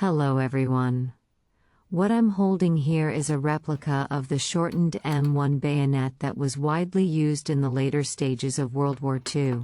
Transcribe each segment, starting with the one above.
Hello everyone. What I'm holding here is a replica of the shortened M1 bayonet that was widely used in the later stages of World War II.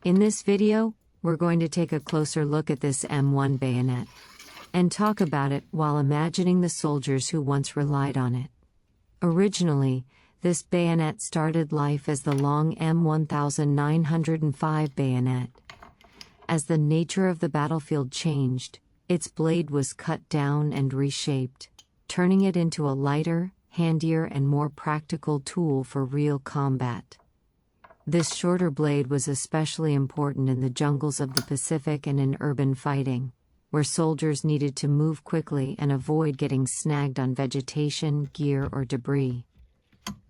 In this video, we're going to take a closer look at this M1 bayonet and talk about it while imagining the soldiers who once relied on it. Originally, this bayonet started life as the long M1905 bayonet. As the nature of the battlefield changed, its blade was cut down and reshaped, turning it into a lighter, handier, and more practical tool for real combat. This shorter blade was especially important in the jungles of the Pacific and in urban fighting, where soldiers needed to move quickly and avoid getting snagged on vegetation, gear, or debris.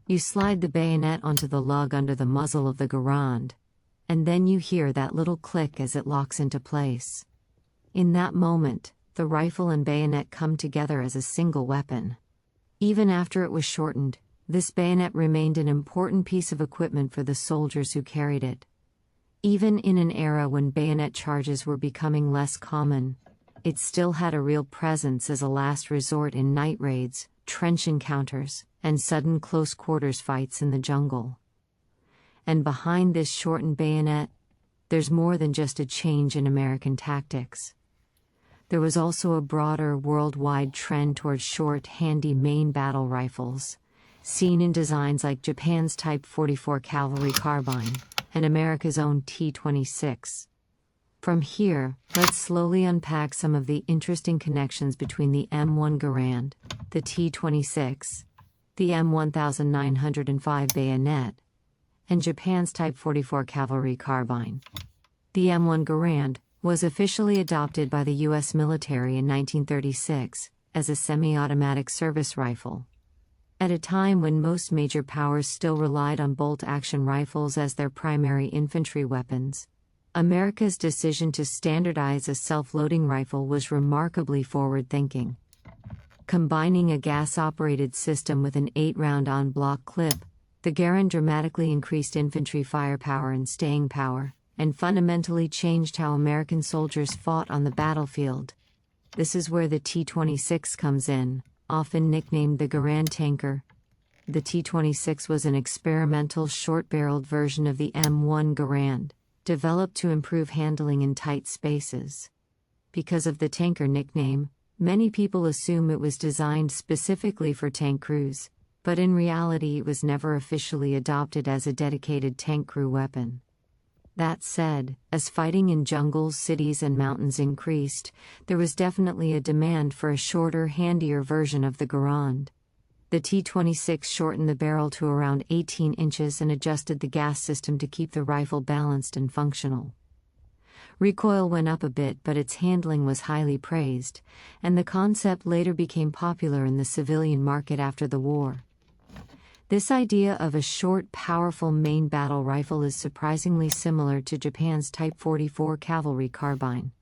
You slide the bayonet onto the lug under the muzzle of the Garand, and then you hear that little click as it locks into place. In that moment, the rifle and bayonet come together as a single weapon. Even after it was shortened, this bayonet remained an important piece of equipment for the soldiers who carried it. Even in an era when bayonet charges were becoming less common, it still had a real presence as a last resort in night raids, trench encounters, and sudden close-quarters fights in the jungle. And behind this shortened bayonet, there's more than just a change in American tactics. There was also a broader worldwide trend towards short, handy main battle rifles, seen in designs like Japan's Type 44 cavalry carbine and America's own T-26. From here, let's slowly unpack some of the interesting connections between the M1 Garand, the T-26, the M1905 bayonet, and Japan's Type 44 cavalry carbine. The M1 Garand was officially adopted by the U.S. military in 1936 as a semi-automatic service rifle. At a time when most major powers still relied on bolt-action rifles as their primary infantry weapons, America's decision to standardize a self-loading rifle was remarkably forward-thinking. Combining a gas-operated system with an 8-round en-bloc clip, the Garand dramatically increased infantry firepower and staying power, and fundamentally changed how American soldiers fought on the battlefield. This is where the T-26 comes in, often nicknamed the Garand tanker. The T-26 was an experimental short-barreled version of the M1 Garand, developed to improve handling in tight spaces. Because of the tanker nickname, many people assume it was designed specifically for tank crews, but in reality it was never officially adopted as a dedicated tank crew weapon. That said, as fighting in jungles, cities, and mountains increased, there was definitely a demand for a shorter, handier version of the Garand. The T-26 shortened the barrel to around 18 inches and adjusted the gas system to keep the rifle balanced and functional. Recoil went up a bit, but its handling was highly praised, and the concept later became popular in the civilian market after the war. This idea of a short, powerful main battle rifle is surprisingly similar to Japan's Type 44 cavalry carbine.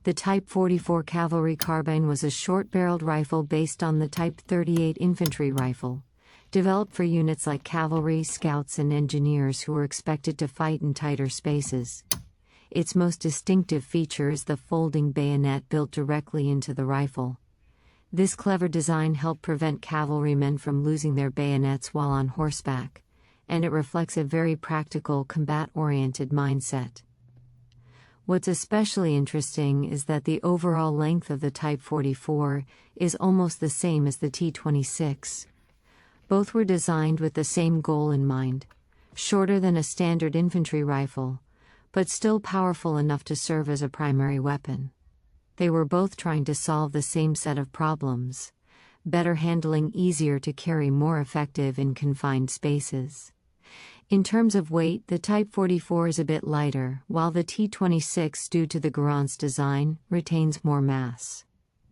The Type 44 cavalry carbine was a short-barreled rifle based on the Type 38 infantry rifle, developed for units like cavalry, scouts, and engineers who were expected to fight in tighter spaces. Its most distinctive feature is the folding bayonet built directly into the rifle. This clever design helped prevent cavalrymen from losing their bayonets while on horseback, and it reflects a very practical, combat-oriented mindset. What's especially interesting is that the overall length of the Type 44 is almost the same as the T-26. Both were designed with the same goal in mind: shorter than a standard infantry rifle, but still powerful enough to serve as a primary weapon. They were both trying to solve the same set of problems: better handling, easier to carry, more effective in confined spaces. In terms of weight, the Type 44 is a bit lighter, while the T-26, due to the Garand's design, retains more mass.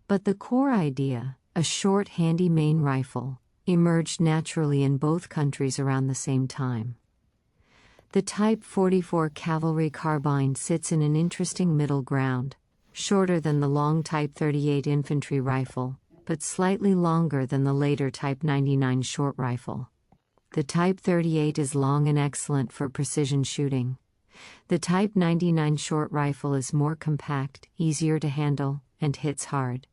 But the core idea, a short, handy main rifle, emerged naturally in both countries around the same time. The Type 44 cavalry carbine sits in an interesting middle ground, shorter than the long Type 38 infantry rifle, but slightly longer than the later Type 99 short rifle. The Type 38 is long and excellent for precision shooting. The Type 99 short rifle is more compact, easier to handle, and hits hard.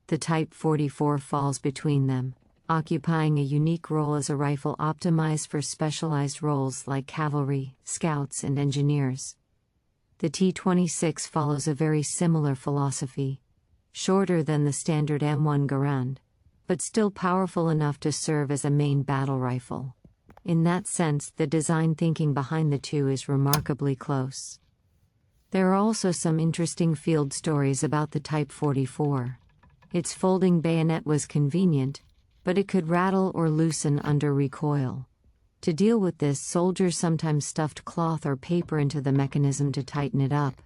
The Type 44 falls between them, occupying a unique role as a rifle optimized for specialized roles like cavalry, scouts, and engineers. The T-26 follows a very similar philosophy, shorter than the standard M1 Garand, but still powerful enough to serve as a main battle rifle. In that sense, the design thinking behind the two is remarkably close. There are also some interesting field stories about the Type 44. Its folding bayonet was convenient, but it could rattle or loosen under recoil. To deal with this, soldiers sometimes stuffed cloth or paper into the mechanism to tighten it up.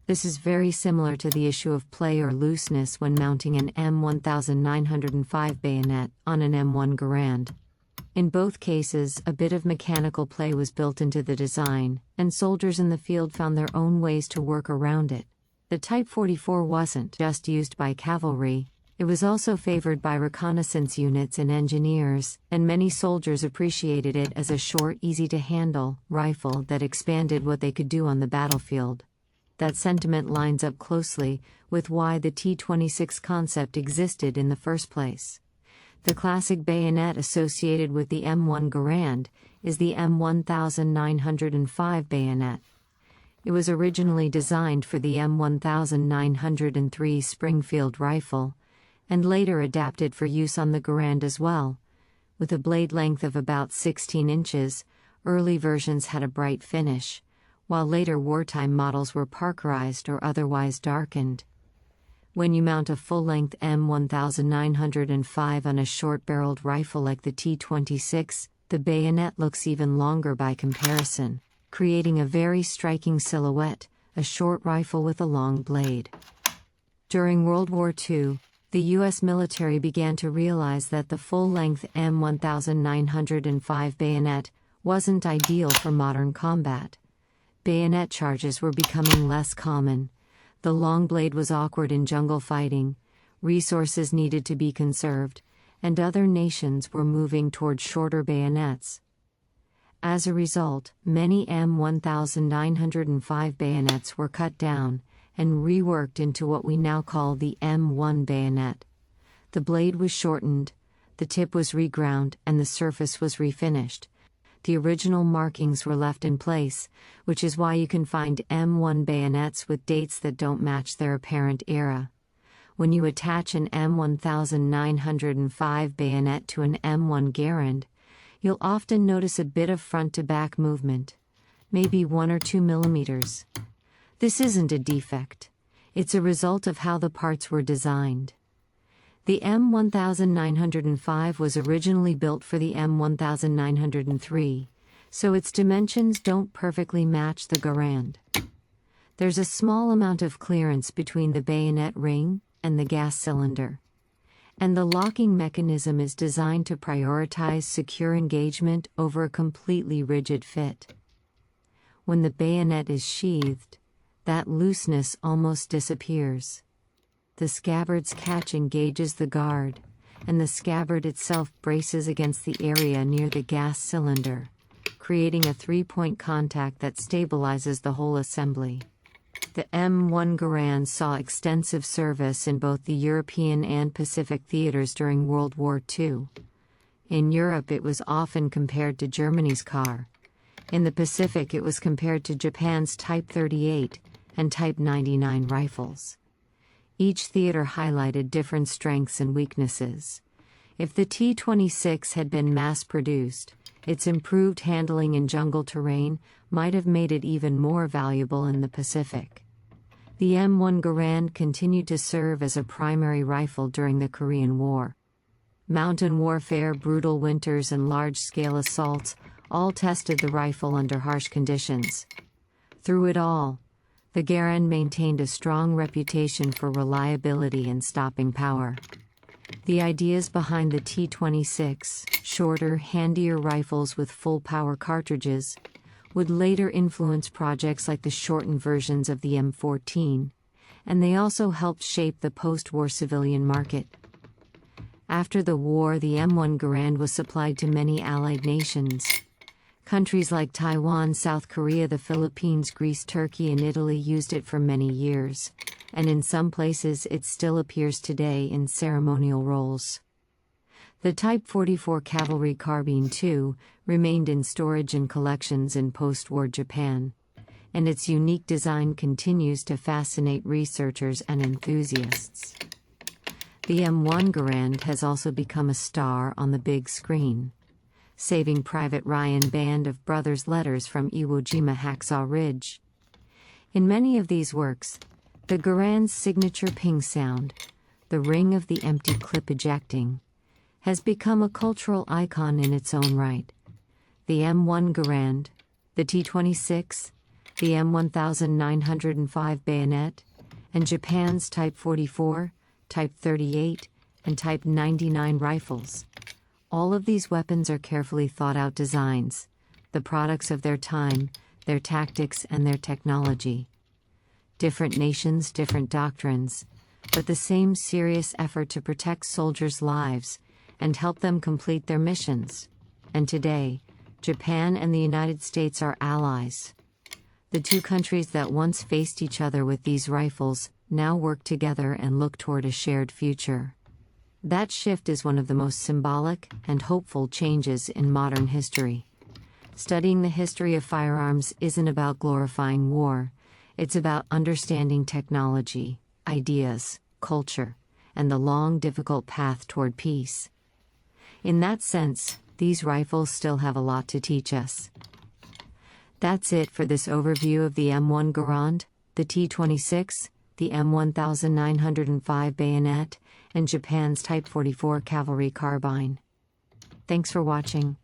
This is very similar to the issue of play or looseness when mounting an M1905 bayonet on an M1 Garand. In both cases, a bit of mechanical play was built into the design, and soldiers in the field found their own ways to work around it. The Type 44 wasn't just used by cavalry, it was also favored by reconnaissance units and engineers, and many soldiers appreciated it as a short, easy-to-handle rifle that expanded what they could do on the battlefield. That sentiment lines up closely with why the T-26 concept existed in the first place. The classic bayonet associated with the M1 Garand is the M1905 bayonet. It was originally designed for the M1903 Springfield rifle, and later adapted for use on the Garand as well. With a blade length of about 16 inches, early versions had a bright finish, while later wartime models were parkerized or otherwise darkened. When you mount a full-length M1905 on a short-barreled rifle like the T-26, the bayonet looks even longer by comparison, creating a very striking silhouette, a short rifle with a long blade. During World War II, the U.S. military began to realize that the full-length M1905 bayonet wasn't ideal for modern combat. Bayonet charges were becoming less common. The long blade was awkward in jungle fighting, resources needed to be conserved, and other nations were moving toward shorter bayonets. As a result, many M1905 bayonets were cut down and reworked into what we now call the M1 bayonet. The blade was shortened, the tip was reground, and the surface was refinished. The original markings were left in place, which is why you can find M1 bayonets with dates that don't match their apparent era. When you attach an M1905 bayonet to an M1 Garand, you'll often notice a bit of front-to-back movement, maybe 1 or 2 millimeters. This isn't a defect. It's a result of how the parts were designed. The M1905 was originally built for the M1903, so its dimensions don't perfectly match the Garand. There's a small amount of clearance between the bayonet ring and the gas cylinder, and the locking mechanism is designed to prioritize secure engagement over a completely rigid fit. When the bayonet is sheathed, that looseness almost disappears. The scabbard's catch engages the guard, and the scabbard itself braces against the area near the gas cylinder, creating a three-point contact that stabilizes the whole assembly. The M1 Garand saw extensive service in both the European and Pacific theaters during World War II. In Europe, it was often compared to Germany's car. In the Pacific, it was compared to Japan's Type 38 and Type 99 rifles. Each theater highlighted different strengths and weaknesses. If the T-26 had been mass-produced, its improved handling in jungle terrain might have made it even more valuable in the Pacific. The M1 Garand continued to serve as a primary rifle during the Korean War. Mountain warfare, brutal winters, and large-scale assaults all tested the rifle under harsh conditions. Through it all, the Garand maintained a strong reputation for reliability and stopping power. The ideas behind the T-26, shorter, handier rifles with full-power cartridges, would later influence projects like the shortened versions of the M14, and they also helped shape the post-war civilian market. After the war, the M1 Garand was supplied to many allied nations. Countries like Taiwan, South Korea, the Philippines, Greece, Turkey, and Italy used it for many years, and in some places it still appears today in ceremonial roles. The Type 44 cavalry carbine, too, remained in storage and collections in post-war Japan, and its unique design continues to fascinate researchers and enthusiasts. The M1 Garand has also become a star on the big screen. Saving Private Ryan, Band of Brothers, Letters from Iwo Jima, Hacksaw Ridge. In many of these works, the Garand's signature ping sound, the ring of the empty clip ejecting, has become a cultural icon in its own right. The M1 Garand, the T-26, the M1905 bayonet, and Japan's Type 44, Type 38, and Type 99 rifles. All of these weapons are carefully thought-out designs, the products of their time, their tactics, and their technology. Different nations, different doctrines, but the same serious effort to protect soldiers' lives and help them complete their missions. And today, Japan and the United States are allies. The two countries that once faced each other with these rifles now work together and look toward a shared future. That shift is one of the most symbolic and hopeful changes in modern history. Studying the history of firearms isn't about glorifying war, it's about understanding technology, ideas, culture, and the long, difficult path toward peace. In that sense, these rifles still have a lot to teach us. That's it for this overview of the M1 Garand, the T-26, the M1905 bayonet, and Japan's Type 44 cavalry carbine. Thanks for watching.